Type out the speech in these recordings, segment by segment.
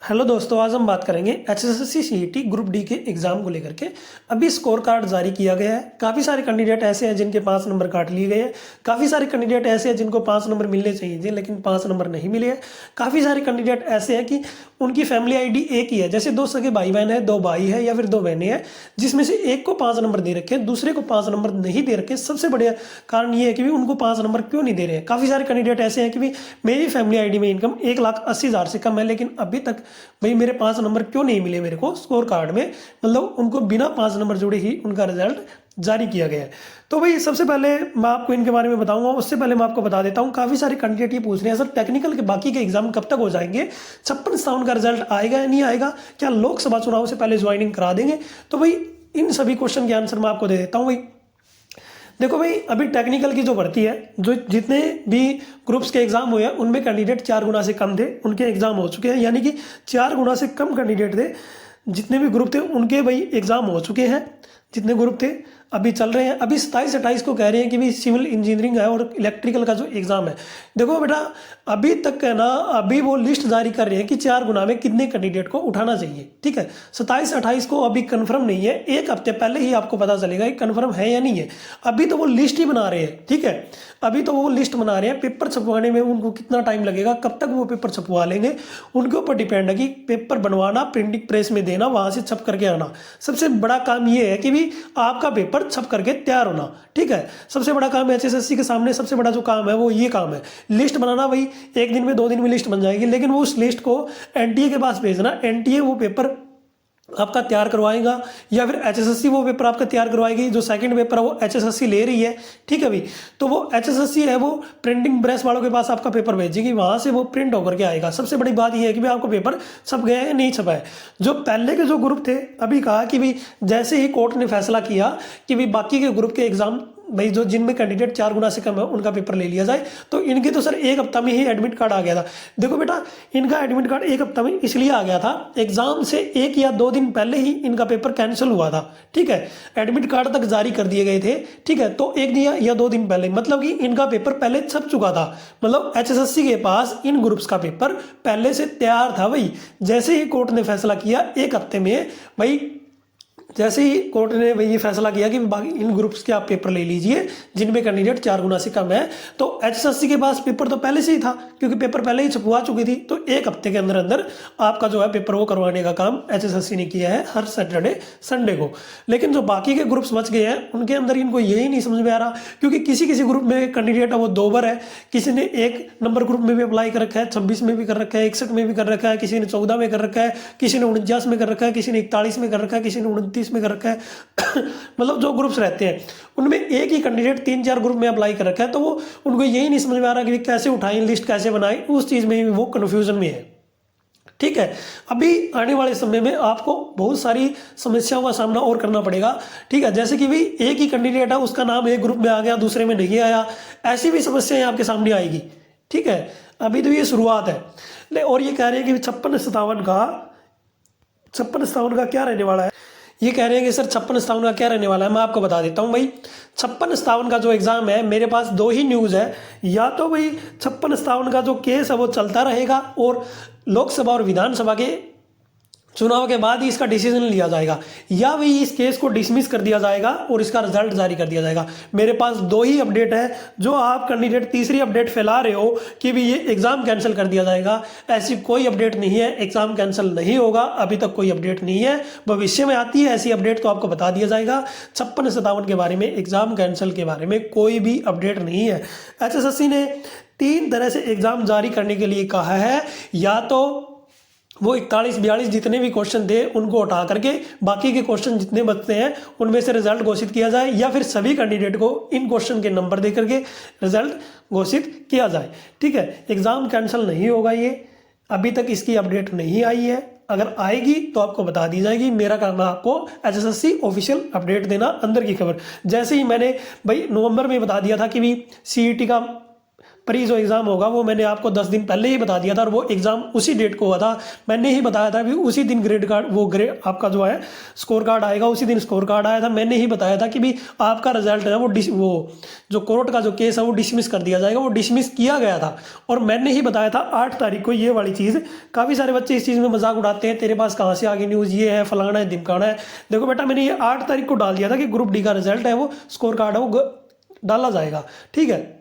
Hello दोस्तों, आज हम बात करेंगे एचएसएससी सीईटी ग्रुप डी के एग्जाम को लेकर के। अभी स्कोर कार्ड जारी किया गया है। काफ़ी सारे कैंडिडेट ऐसे हैं जिनके 5 नंबर काट लिए गए हैं। काफ़ी सारे कैंडिडेट ऐसे हैं जिनको 5 नंबर मिलने चाहिए थे लेकिन 5 नंबर नहीं मिले हैं। काफ़ी सारे कैंडिडेट ऐसे हैं कि उनकी फैमिली आईडी एक ही है, जैसे 2 सगे भाई बहन है, 2 भाई है या फिर 2 बहनें हैं, जिसमें से एक को 5 नंबर दे रखे हैं, दूसरे को 5 नंबर नहीं दे रखे। सबसे बड़ा कारण ये है कि उनको 5 नंबर क्यों नहीं दे रहे हैं। काफ़ी सारे कैंडिडेट ऐसे हैं कि मेरी फैमिली आईडी में इनकम 1,80,000 से कम है, लेकिन अभी तक भाई मेरे 5 नंबर क्यों नहीं मिले मेरे को स्कोर कार्ड में। मतलब उनको बिना 5 नंबर जुड़े ही उनका रिजल्ट जारी किया गया है। तो भाई सबसे पहले मैं आपको इनके बारे में बताऊंगा। उससे पहले मैं आपको बता देता हूं, काफ़ी सारे कैंडिडेट ये पूछ रहे हैं सर टेक्निकल के बाकी के एग्जाम कब तक हो जाएंगे, 56-57 का रिजल्ट आएगा या नहीं आएगा, क्या लोकसभा चुनाव से पहले ज्वाइनिंग करा देंगे। तो भाई इन सभी क्वेश्चन के आंसर मैं आपको दे देता हूँ। भाई देखो भाई, अभी टेक्निकल की जो भर्ती है, जो जितने भी ग्रुप्स के एग्जाम हुए हैं उनमें कैंडिडेट 4 गुना से कम थे, उनके एग्जाम हो चुके हैं। यानी कि 4 गुना से कम कैंडिडेट थे। जितने भी ग्रुप थे उनके भाई एग्जाम हो चुके हैं। जितने ग्रुप थे अभी चल रहे हैं। अभी 27-28 को कह रहे हैं कि भाई सिविल इंजीनियरिंग है और इलेक्ट्रिकल का जो एग्जाम है। देखो बेटा, अभी तक है ना, अभी वो लिस्ट जारी कर रहे हैं कि 4 गुना में कितने कैंडिडेट को उठाना चाहिए। ठीक है, 27-28 को अभी कंफर्म नहीं है। एक हफ्ते पहले ही आपको पता चलेगा कि कंफर्म है या नहीं है। अभी तो वो लिस्ट ही बना रहे हैं। ठीक है, अभी तो वो लिस्ट बना रहे हैं। पेपर छपवाने में उनको कितना टाइम लगेगा, कब तक वो पेपर छपवा लेंगे, उनके ऊपर डिपेंड है कि पेपर बनवाना, प्रिंटिंग प्रेस में देना, वहां से छप करके आना। सबसे बड़ा काम ये है कि भी आपका पेपर छप करके तैयार होना। ठीक है, सबसे बड़ा काम एचएसएससी के सामने सबसे बड़ा जो काम है वो ये काम है, लिस्ट बनाना। भाई 1 दिन में 2 दिन में लिस्ट बन जाएगी, लेकिन वो उस लिस्ट को एनटीए के पास भेजना। एनटीए वो पेपर आपका तैयार करवाएगा या फिर एचएसएससी वो पेपर आपका तैयार करवाएगी। जो सेकंड पेपर है वो एचएसएससी ले रही है। ठीक है भाई, तो वो एचएसएससी है वो प्रिंटिंग प्रेस वालों के पास आपका पेपर भेजेगी, वहां से वो प्रिंट होकर के आएगा। सबसे बड़ी बात ये है कि भाई आपको पेपर छप गया है नहीं छपा है। जो पहले के जो ग्रुप थे, अभी कहा कि भाई जैसे ही कोर्ट ने फैसला किया कि भाई बाकी के ग्रुप के एग्जाम भाई जो जिनमें कैंडिडेट 4 गुना से कम है उनका पेपर ले लिया जाए, तो इनके तो सर 1 हफ्ता में ही एडमिट कार्ड आ गया था। देखो बेटा, इनका एडमिट कार्ड 1 हफ्ता में इसलिए आ गया था, एग्जाम से 1 या 2 दिन पहले ही इनका पेपर कैंसिल हुआ था। ठीक है, एडमिट कार्ड तक जारी कर दिए गए थे। ठीक है, तो 1 दिन या 2 दिन पहले, मतलब कि इनका पेपर पहले छप चुका था। मतलब एचएसएससी के पास इन ग्रुप्स का पेपर पहले से तैयार था। भाई जैसे ही कोर्ट ने फैसला किया 1 हफ्ते में, भाई जैसे ही कोर्ट ने ये फैसला किया कि बाकी इन ग्रुप्स के आप पेपर ले लीजिए जिनमें कैंडिडेट 4 गुना से कम है, तो एचएसएससी के पास पेपर तो पहले से ही था, क्योंकि पेपर पहले ही छपवा चुकी थी। तो 1 हफ्ते के अंदर अंदर आपका जो है पेपर वो करवाने का काम एचएसएससी ने किया है हर सैटरडे संडे को। लेकिन जो बाकी के ग्रुप्स बच गए हैं उनके अंदर इनको यही नहीं समझ में आ रहा, क्योंकि किसी किसी ग्रुप में कैंडिडेट है वो 2 बार है। किसी ने 1 नंबर ग्रुप में भी अप्लाई कर रखा है, 26 में भी कर रखा है, 61 में भी कर रखा है, किसी ने 14 में कर रखा है, किसी ने 49 में कर रखा है, किसी ने 41 में कर रखा है, किसी ने 29 में कर रखा है। मतलब जो ग्रुप्स रहते हैं उनमें एक ही कैंडिडेट 3-4 ग्रुप में अप्लाई कर रखा है, तो वो उनको यही नहीं समझ में आ रहा कि कैसे उठाएं, लिस्ट कैसे बनाएं, उस चीज में वो कंफ्यूजन में है। ठीक है, अभी आने वाले समय में आपको बहुत सारी समस्याओं का सामना और करना पड़ेगा। ठीक है, जैसे कि भाई एक ही कैंडिडेट है, उसका नाम एक ग्रुप में आ गया, दूसरे में नहीं आया, ऐसी भी समस्याएं आपके सामने आएगी। ठीक है, अभी तो ये शुरुआत है। और ये कह रहे हैं कि 56-57 का क्या रहने वाला है। ये कह रहे हैं कि सर 56-57 का क्या रहने वाला है। मैं आपको बता देता हूँ भाई, 56-57 का जो एग्जाम है, मेरे पास 2 ही न्यूज़ है। या तो भाई 56-57 का जो केस है वो चलता रहेगा और लोकसभा और विधानसभा के चुनाव के बाद ही इसका डिसीजन लिया जाएगा, या वही इस केस को डिसमिस कर दिया जाएगा और इसका रिजल्ट जारी कर दिया जाएगा। मेरे पास 2 ही अपडेट है। जो आप कैंडिडेट तीसरी अपडेट फैला रहे हो कि भी ये एग्जाम कैंसिल कर दिया जाएगा, ऐसी कोई अपडेट नहीं है। एग्जाम कैंसिल नहीं होगा, अभी तक कोई अपडेट नहीं है। भविष्य में आती है ऐसी अपडेट तो आपको बता दिया जाएगा। 56-57 के बारे में, एग्जाम कैंसिल के बारे में कोई भी अपडेट नहीं है। एचएसएससी ने 3 तरह से एग्जाम जारी करने के लिए कहा है। या तो वो 41-42 जितने भी क्वेश्चन थे उनको उठा करके बाकी के क्वेश्चन जितने बचते हैं उनमें से रिजल्ट घोषित किया जाए, या फिर सभी कैंडिडेट को इन क्वेश्चन के नंबर दे करके रिजल्ट घोषित किया जाए। ठीक है, एग्जाम कैंसिल नहीं होगा। ये अभी तक इसकी अपडेट नहीं आई है, अगर आएगी तो आपको बता दी जाएगी। मेरा काम है आपको एचएसएससी ऑफिशियल अपडेट देना, अंदर की खबर। जैसे ही मैंने भाई नवंबर में बता दिया था कि भी सीईटी का प्री जो एग्ज़ाम होगा वो मैंने आपको 10 दिन पहले ही बता दिया था, और वो एग्ज़ाम उसी डेट को हुआ था। मैंने ही बताया था कि उसी दिन ग्रेड कार्ड, वो ग्रेड आपका जो है स्कोर कार्ड आएगा, उसी दिन स्कोर कार्ड आया था। मैंने ही बताया था कि भी आपका रिजल्ट है वो जो कोर्ट का जो केस है वो डिसमिस कर दिया जाएगा, वो डिसमिस किया गया था। और मैंने ही बताया था 8 तारीख को ये वाली चीज़। काफ़ी सारे बच्चे इस चीज़ में मजाक उड़ाते हैं, तेरे पास कहाँ से आ गई न्यूज़, ये है फलाना है ढिमकाना है। देखो बेटा, मैंने ये 8 तारीख को डाल दिया था कि ग्रुप डी का रिजल्ट है, वो स्कोर कार्ड है वो डाला जाएगा। ठीक है,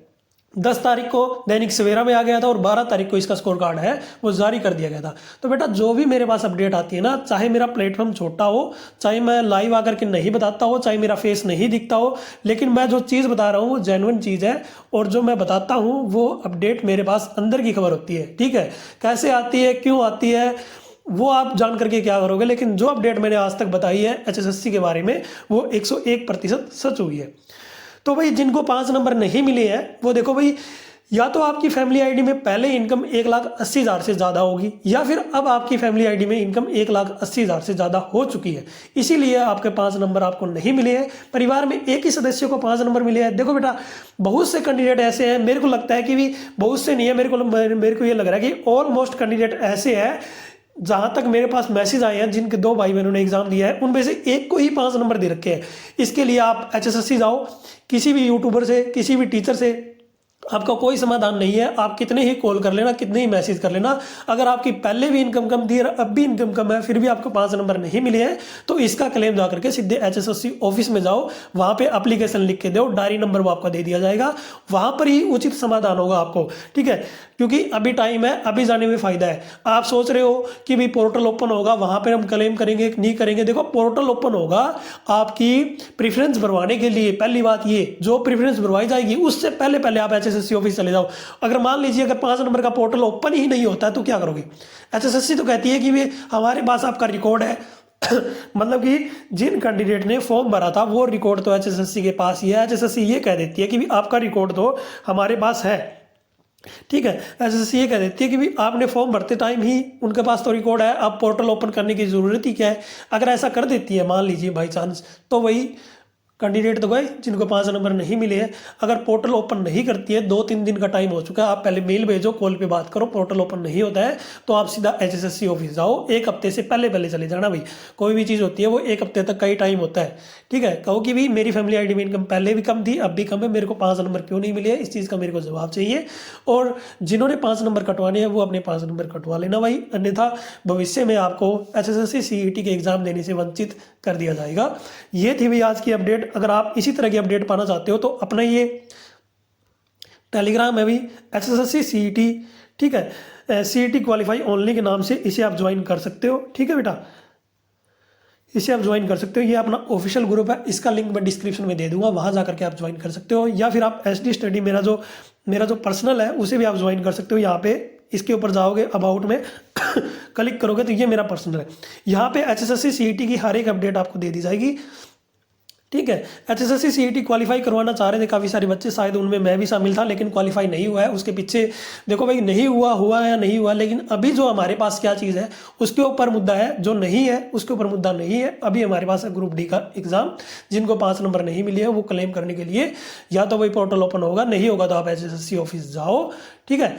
10 तारीख को दैनिक सवेरा में आ गया था, और 12 तारीख को इसका स्कोर कार्ड है वो जारी कर दिया गया था। तो बेटा, जो भी मेरे पास अपडेट आती है ना, चाहे मेरा प्लेटफॉर्म छोटा हो, चाहे मैं लाइव आकर के नहीं बताता हो, चाहे मेरा फेस नहीं दिखता हो, लेकिन मैं जो चीज़ बता रहा हूँ वो जेन्युइन चीज़ है, और जो मैं बताता हूँ वो अपडेट मेरे पास अंदर की खबर होती है। ठीक है, कैसे आती है, क्यों आती है, वो आप जान करके क्या करोगे, लेकिन जो अपडेट मैंने आज तक बताई है HSSC के बारे में वो 101% सच हुई है। तो भाई, जिनको 5 नंबर नहीं मिले हैं वो देखो भाई, या तो आपकी फैमिली आईडी में पहले इनकम 1,80,000 से ज़्यादा होगी, या फिर अब आपकी फैमिली आईडी में इनकम 1,80,000 से ज़्यादा हो चुकी है, इसीलिए आपके 5 नंबर आपको नहीं मिले हैं। परिवार में एक ही सदस्य को 5 नंबर मिले हैं। देखो बेटा, बहुत से कैंडिडेट ऐसे हैं, मेरे को लगता है कि भी बहुत से नहीं है, मेरे को ये लग रहा है कि ऑलमोस्ट कैंडिडेट ऐसे हैं, जहाँ तक मेरे पास मैसेज आए हैं, जिनके 2 भाई बहनों ने एग्जाम दिया है उनमें से एक को ही 5 नंबर दे रखे हैं। इसके लिए आप HSSC जाओ, किसी भी यूट्यूबर से, किसी भी टीचर से, आपका कोई समाधान नहीं है। आप कितने ही कॉल कर लेना, कितने ही मैसेज कर लेना, अगर आपकी पहले भी इनकम कम थी और अब भी इनकम कम है, फिर भी आपको 5 नंबर नहीं मिले हैं, तो इसका क्लेम जा करके सीधे HSSC ऑफिस में जाओ, वहां पे एप्लीकेशन लिख के दो, डायरी नंबर वो आपका दे दिया जाएगा, वहां पर ही उचित समाधान होगा आपको। ठीक है, क्योंकि अभी टाइम है, अभी जाने में फायदा है। आप सोच रहे हो कि भाई पोर्टल ओपन होगा, वहां पर हम क्लेम करेंगे, नहीं करेंगे। देखो, पोर्टल ओपन होगा आपकी प्रेफरेंस भरवाने के लिए। पहली बात ये, जो प्रेफरेंस भरवाई जाएगी उससे पहले पहले आप HSSC ऑफिस चले जाओ। अगर मान लीजिए अगर 5 नंबर का पोर्टल ओपन ही नहीं होता है तो क्या करोगे? HSSC तो कहती है कि भी हमारे पास आपका रिकॉर्ड है मतलब कि जिन कैंडिडेट ने फॉर्म भरा था वो रिकॉर्ड तो HSSC के पास ही है। HSSC ये कह देती है कि भी आपका रिकॉर्ड तो हमारे पास है। ठीक है, HSSC ये कह देती है कि भी आपने फॉर्म भरते टाइम ही उनके पास तो रिकॉर्ड है, अब पोर्टल ओपन करने की जरूरत ही क्या है। अगर ऐसा कर देती है मान लीजिए बाई चांस, तो वही कैंडिडेट तो गए जिनको 5 नंबर नहीं मिले हैं। अगर पोर्टल ओपन नहीं करती है, 2-3 दिन का टाइम हो चुका है, आप पहले मेल भेजो, कॉल पे बात करो, पोर्टल ओपन नहीं होता है तो आप सीधा HSSC ऑफिस जाओ। 1 हफ्ते से पहले पहले चले जाना भाई। कोई भी चीज़ होती है वो 1 हफ्ते तक का ही टाइम होता है। ठीक है, कहो कि भाई मेरी फैमिली आईडी में इनकम पहले भी कम थी, अब भी कम है, मेरे को 5 नंबर क्यों नहीं मिले, इस चीज़ का मेरे को जवाब चाहिए। और जिन्होंने 5 नंबर कटवाने हैं वो अपने 5 नंबर कटवा लेना भाई, अन्यथा भविष्य में आपको HSSC CET के एग्जाम देने से वंचित कर दिया जाएगा। ये थी भाई आज की अपडेट। अगर आप इसी तरह की अपडेट पाना चाहते हो तो अपना ये टेलीग्राम है भाई, HSSC CET, ठीक है, CET क्वालिफाई ओनली के नाम से इसे आप ज्वाइन कर सकते हो। ठीक है बेटा, इसे आप ज्वाइन कर सकते हो। ये अपना ऑफिशियल ग्रुप है, इसका लिंक मैं डिस्क्रिप्शन में दे दूंगा, वहां जा करके आप ज्वाइन कर सकते हो। या फिर आप SD स्टडी मेरा जो पर्सनल है उसे भी आप ज्वाइन कर सकते हो। यहाँ पे इसके ऊपर जाओगे, अबाउट में क्लिक करोगे तो ये मेरा पर्सनल है। यहाँ पे HSSC CET की हर एक अपडेट आपको दे दी जाएगी। ठीक है, HSSC CET क्वालिफाई करवाना चाह रहे थे काफ़ी सारे बच्चे, शायद उनमें मैं भी शामिल था, लेकिन क्वालिफाई नहीं हुआ है। उसके पीछे देखो भाई, नहीं हुआ या नहीं हुआ, लेकिन अभी जो हमारे पास क्या चीज़ है उसके ऊपर मुद्दा है, जो नहीं है उसके ऊपर मुद्दा नहीं है। अभी हमारे पास है ग्रुप डी का एग्जाम। जिनको 5 नंबर नहीं मिले हैं वो क्लेम करने के लिए या तो वही पोर्टल ओपन होगा, नहीं होगा तो आप HSSC ऑफिस जाओ। ठीक है,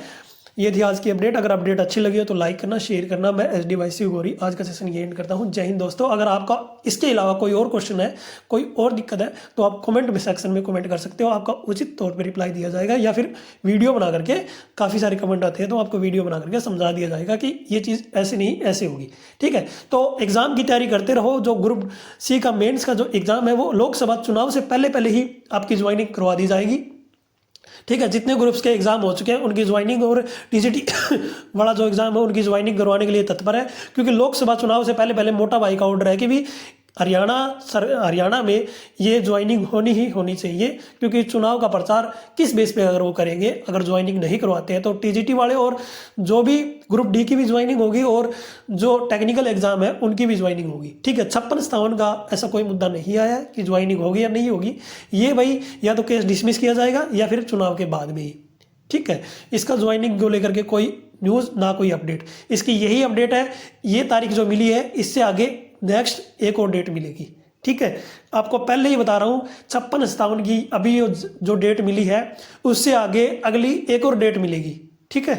ये थी आज की अपडेट। अगर अपडेट अच्छी लगी हो तो लाइक करना, शेयर करना। मैं SD भाई शिव गौरी आज का सेशन ये एंड करता हूँ। जय हिंद दोस्तों। अगर आपका इसके अलावा कोई और क्वेश्चन है, कोई और दिक्कत है, तो आप कमेंट में सेक्शन में कमेंट कर सकते हो। आपका उचित तौर पे रिप्लाई दिया जाएगा, या फिर वीडियो बना करके, काफ़ी सारे कमेंट आते हैं तो आपको वीडियो बना करके समझा दिया जाएगा कि ये चीज़ ऐसे नहीं ऐसे होगी। ठीक है, तो एग्जाम की तैयारी करते रहो। जो ग्रुप C का मेन्स का जो एग्जाम है वो लोकसभा चुनाव से पहले पहले ही आपकी ज्वाइनिंग करवा दी जाएगी। ठीक है, जितने ग्रुप्स के एग्जाम हो चुके हैं उनकी ज्वाइनिंग, और TGT वाला जो एग्जाम है उनकी ज्वाइनिंग करवाने के लिए तत्पर है, क्योंकि लोकसभा चुनाव से पहले पहले मोटा भाई का ऑर्डर है कि भी हरियाणा में ये ज्वाइनिंग होनी ही होनी चाहिए। क्योंकि चुनाव का प्रचार किस बेस पे अगर वो करेंगे, अगर ज्वाइनिंग नहीं करवाते हैं तो TGT वाले और जो भी ग्रुप डी की भी ज्वाइनिंग होगी, और जो टेक्निकल एग्जाम है उनकी भी ज्वाइनिंग होगी। ठीक है, 56-57 का ऐसा कोई मुद्दा नहीं आया है कि ज्वाइनिंग होगी या नहीं होगी। ये भाई या तो केस डिसमिस किया जाएगा या फिर चुनाव के बाद में ही। ठीक है, इसका ज्वाइनिंग को लेकर के कोई न्यूज़ ना कोई अपडेट, इसकी यही अपडेट है। ये तारीख जो मिली है, इससे आगे नेक्स्ट एक और डेट मिलेगी। ठीक है, आपको पहले ही बता रहा हूँ 56-57 की अभी जो डेट मिली है उससे आगे अगली एक और डेट मिलेगी। ठीक है,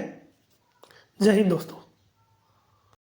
जय हिंद दोस्तों।